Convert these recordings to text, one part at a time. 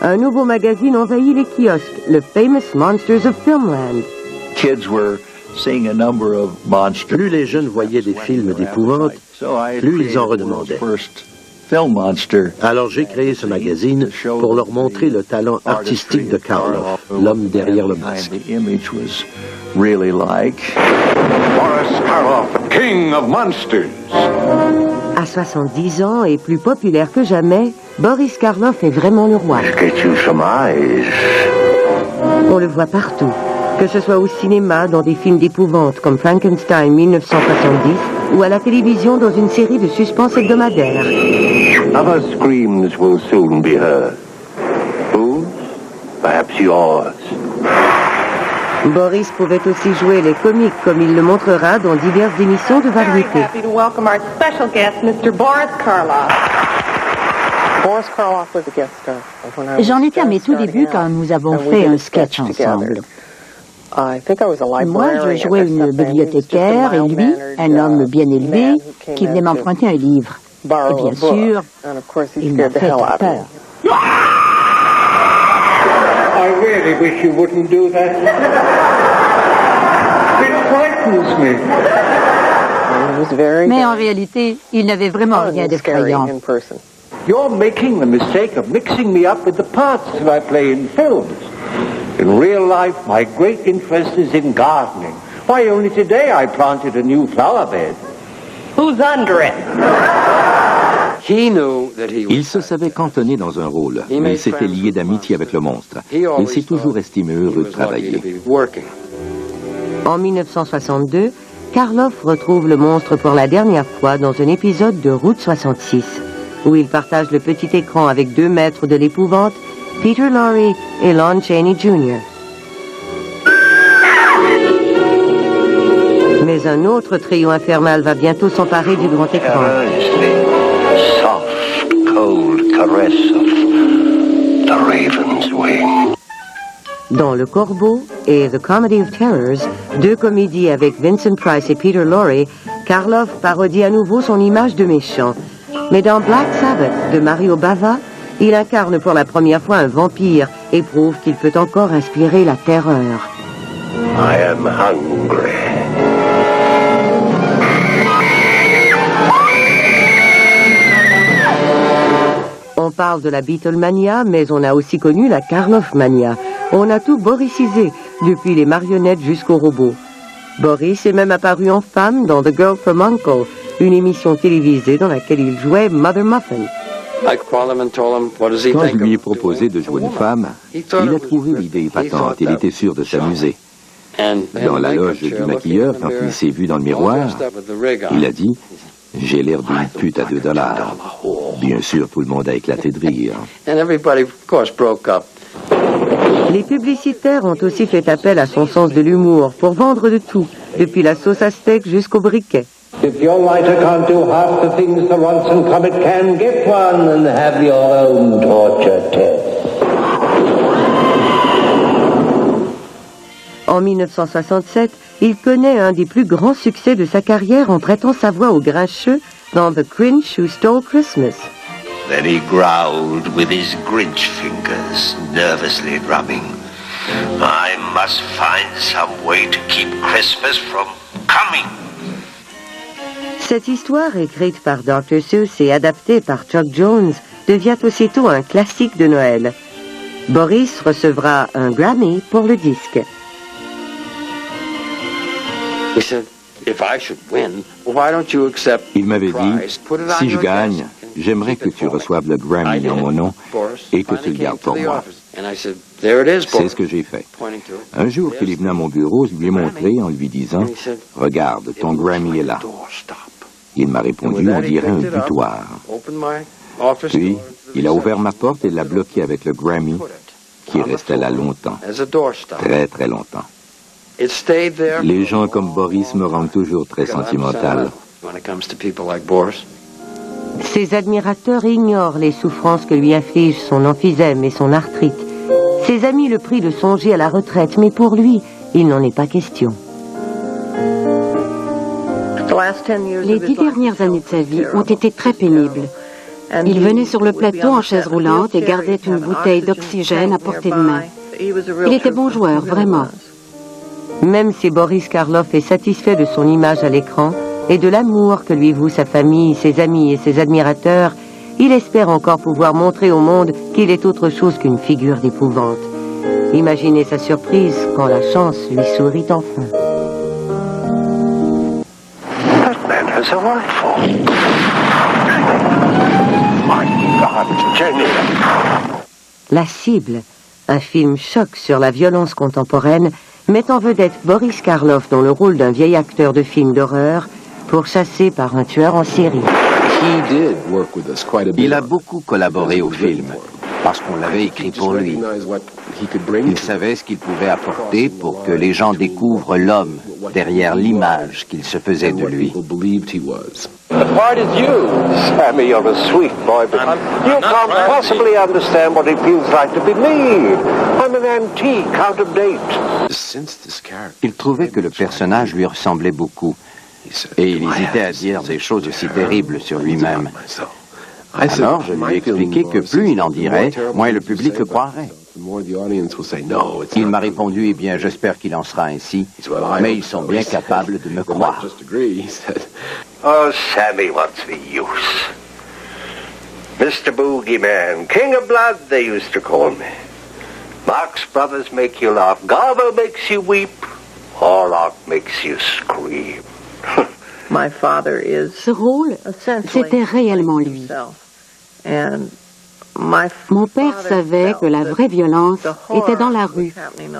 un nouveau magazine envahit les kiosques, le Famous Monsters of Filmland. Plus les jeunes voyaient des films d'épouvante, plus ils en redemandaient. Alors j'ai créé ce magazine pour leur montrer le talent artistique de Karloff, l'homme derrière le masque. Boris Karloff, King of Monsters. À 70 ans et plus populaire que jamais, Boris Karloff est vraiment le roi. On le voit partout, que ce soit au cinéma, dans des films d'épouvante comme Frankenstein 1970, ou à la télévision dans une série de suspense hebdomadaire. Other screams will soon be heard. Whose? Perhaps yours. Boris pouvait aussi jouer les comiques comme il le montrera dans diverses émissions de variété. J'en étais à mes tout débuts quand nous avons fait un sketch ensemble. Moi, je jouais une bibliothécaire et lui, un homme bien élevé, qui venait m'emprunter un livre. Et bien sûr, il m'a fait peur. I really wish you wouldn't do that. It frightens me. Mais en réalité, il n'avait vraiment rien d'effrayant. You're making the mistake of mixing me up with the parts that I play in films. In real life, my great interest is in gardening. Why, only today I planted a new flower bed. Who's under it? Il se savait cantonné dans un rôle, mais il s'était lié d'amitié avec le monstre. Il s'est toujours estimé heureux de travailler. En 1962, Karloff retrouve le monstre pour la dernière fois dans un épisode de Route 66, où il partage le petit écran avec deux maîtres de l'épouvante, Peter Lorre et Lon Chaney Jr. Mais un autre trio infernal va bientôt s'emparer du grand écran. Dans Le Corbeau et The Comedy of Terrors, deux comédies avec Vincent Price et Peter Lorre, Karloff parodie à nouveau son image de méchant. Mais dans Black Sabbath de Mario Bava, il incarne pour la première fois un vampire et prouve qu'il peut encore inspirer la terreur. I am hungry. On parle de la Beatlemania, mais on a aussi connu la Karloffmania. On a tout boricisé, depuis les marionnettes jusqu'aux robots. Boris est même apparu en femme dans The Girl from Uncle, une émission télévisée dans laquelle il jouait Mother Muffin. Quand je lui ai proposé de jouer une femme, il a trouvé l'idée épatante. Il était sûr de s'amuser. Dans la loge du maquilleur, quand il s'est vu dans le miroir, il a dit « J'ai l'air d'une pute à $2. » Bien sûr, tout le monde a éclaté de rire. Les publicitaires ont aussi fait appel à son sens de l'humour pour vendre de tout, depuis la sauce à steak jusqu'au briquet. If your lighter can't do half the things the Ronson Comet can, get one and have your own torture test. En 1967, il connaît un des plus grands succès de sa carrière en prêtant sa voix au grincheux dans The Grinch Who Stole Christmas. Then he growled with his Grinch fingers, nervously drumming. I must find some way to keep Christmas from coming. Cette histoire, écrite par Dr. Seuss et adaptée par Chuck Jones, devient aussitôt un classique de Noël. Boris recevra un Grammy pour le disque. Il m'avait dit, si je gagne, j'aimerais que tu reçoives le Grammy en mon nom et que tu le gardes pour moi. C'est ce que j'ai fait. Un jour qu'il est venu à mon bureau, je lui ai montré en lui disant, regarde, ton Grammy est là. Il m'a répondu, on dirait un butoir. Puis, il a ouvert ma porte et l'a bloqué avec le Grammy, qui restait là longtemps. Très, très longtemps. Les gens comme Boris me rendent toujours très sentimental. Ses admirateurs ignorent les souffrances que lui inflige son emphysème et son arthrite. Ses amis le prient de songer à la retraite, mais pour lui, il n'en est pas question. Les 10 dernières années de sa vie ont été très pénibles. Il venait sur le plateau en chaise roulante et gardait une bouteille d'oxygène à portée de main. Il était bon joueur, vraiment. Même si Boris Karloff est satisfait de son image à l'écran et de l'amour que lui voue sa famille, ses amis et ses admirateurs, il espère encore pouvoir montrer au monde qu'il est autre chose qu'une figure d'épouvante. Imaginez sa surprise quand la chance lui sourit enfin. That man has a rifle. My God, Jenny. La cible, un film choc sur la violence contemporaine, met en vedette Boris Karloff dans le rôle d'un vieil acteur de film d'horreur pourchassé par un tueur en série. Il a beaucoup collaboré au film, parce qu'on l'avait écrit pour lui. Il savait ce qu'il pouvait apporter pour que les gens découvrent l'homme derrière l'image qu'il se faisait de lui. The part is you. Sammy, you're a sweet boy, but you can't possibly understand what it feels like to be me. I'm an antique, out of date. Il trouvait que le personnage lui ressemblait beaucoup, et il hésitait à dire des choses aussi terribles sur lui-même. Alors, je lui ai expliqué que plus il en dirait, moins le public le croirait. Il m'a répondu, eh bien, j'espère qu'il en sera ainsi, mais ils sont bien capables de me croire. Oh, Sammy, what's the use? Mr. Boogeyman, King of Blood, they used to call me. Marx Brothers make you laugh, Garbo makes you weep, Horlock makes you scream. Ce rôle, c'était réellement lui. Mon père savait que la vraie violence était dans la rue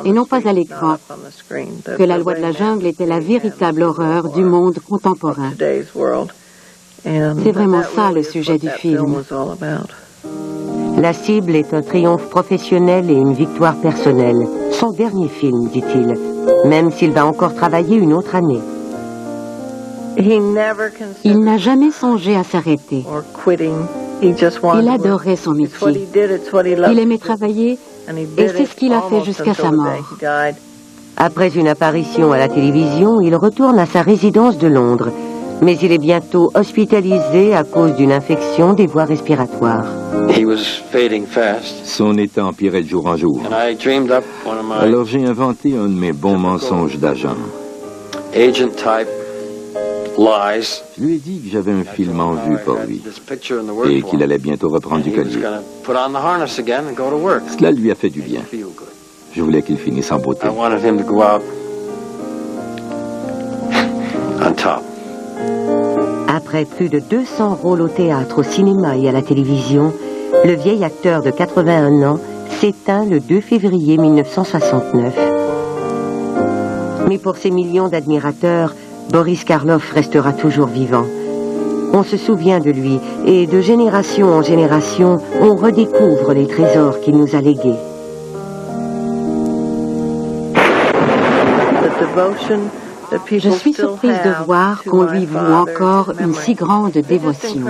et non pas à l'écran, que la loi de la jungle était la véritable horreur du monde contemporain. C'est vraiment ça le sujet du film. La cible est un triomphe professionnel et une victoire personnelle. Son dernier film, dit-il, même s'il va encore travailler une autre année. Il n'a jamais songé à s'arrêter. Il adorait son métier. Il aimait travailler et c'est ce qu'il a fait jusqu'à sa mort. Après une apparition à la télévision, il retourne à sa résidence de Londres. Mais il est bientôt hospitalisé à cause d'une infection des voies respiratoires. Son état empirait de jour en jour. Alors j'ai inventé un de mes bons mensonges d'agent. Je lui ai dit que j'avais un film en vue pour lui et qu'il allait bientôt reprendre du collier. Cela lui a fait du bien. Je voulais qu'il finisse en beauté. Après plus de 200 rôles au théâtre, au cinéma et à la télévision, le vieil acteur de 81 ans s'éteint le 2 février 1969. Mais pour ses millions d'admirateurs, Boris Karloff restera toujours vivant. On se souvient de lui et de génération en génération, on redécouvre les trésors qu'il nous a légués. Je suis surprise de voir qu'on lui voue encore une si grande dévotion.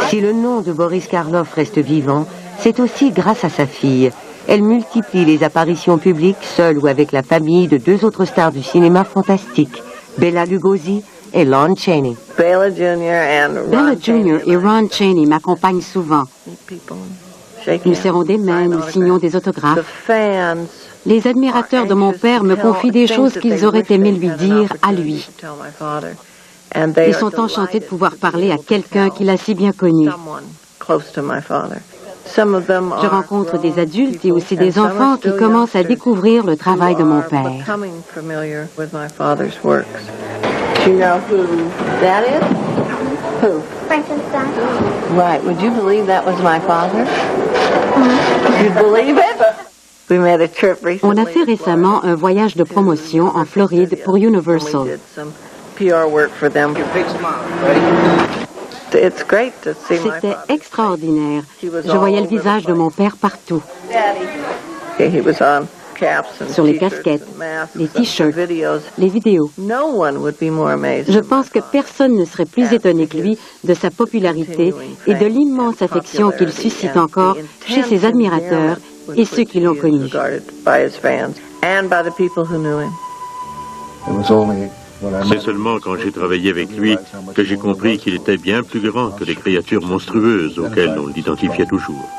Si le nom de Boris Karloff reste vivant, c'est aussi grâce à sa fille. Elle multiplie les apparitions publiques, seule ou avec la famille de deux autres stars du cinéma fantastique, Bela Lugosi et Lon Chaney. Bela Jr. et Ron Chaney m'accompagnent souvent. Nous serrons des mains, nous signons des autographes. Les admirateurs de mon père me confient des choses qu'ils auraient aimé lui dire à lui. Ils sont enchantés de pouvoir parler à quelqu'un qu'il a si bien connu. Je rencontre des adultes et aussi des enfants qui commencent à découvrir le travail de mon père. Do you know who that is? Who? Frankenstein. Right. Would you believe that was my father? You'd believe it? We made a trip recently. On a fait récemment un voyage de promotion en Floride pour Universal. We did some PR work for them. It's great to see my C'était father. extraordinaire. Je voyais le visage de mon père partout. He was on caps and Sur les t-shirts casquettes, and masks les and t-shirts, videos. les vidéos. No one would be more amazed. Je pense que personne ne serait plus étonné que lui de sa popularité et de l'immense affection qu'il suscite encore chez ses admirateurs et ceux qui l'ont connu. C'est seulement quand j'ai travaillé avec lui que j'ai compris qu'il était bien plus grand que les créatures monstrueuses auxquelles on l'identifiait toujours.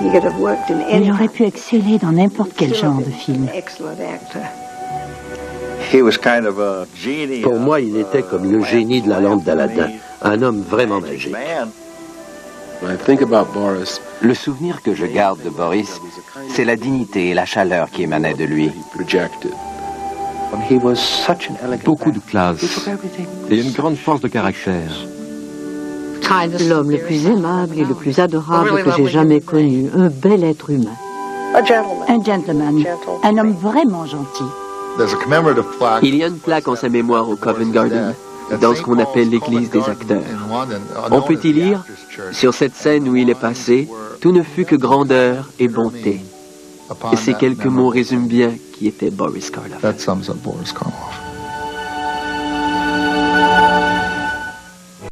Il aurait pu exceller dans n'importe quel genre de film. Pour moi, il était comme le génie de la lampe d'Aladin, un homme vraiment magique. Le souvenir que je garde de Boris, c'est la dignité et la chaleur qui émanaient de lui. Beaucoup de classe et une grande force de caractère. L'homme le plus aimable et le plus adorable que j'ai jamais connu, un bel être humain. Un gentleman, un homme vraiment gentil. Il y a une plaque en sa mémoire au Covent Garden, dans ce qu'on appelle l'église des acteurs. On peut y lire, sur cette scène où il est passé, tout ne fut que grandeur et bonté. Et ces quelques mots résument bien qui était Boris Karloff.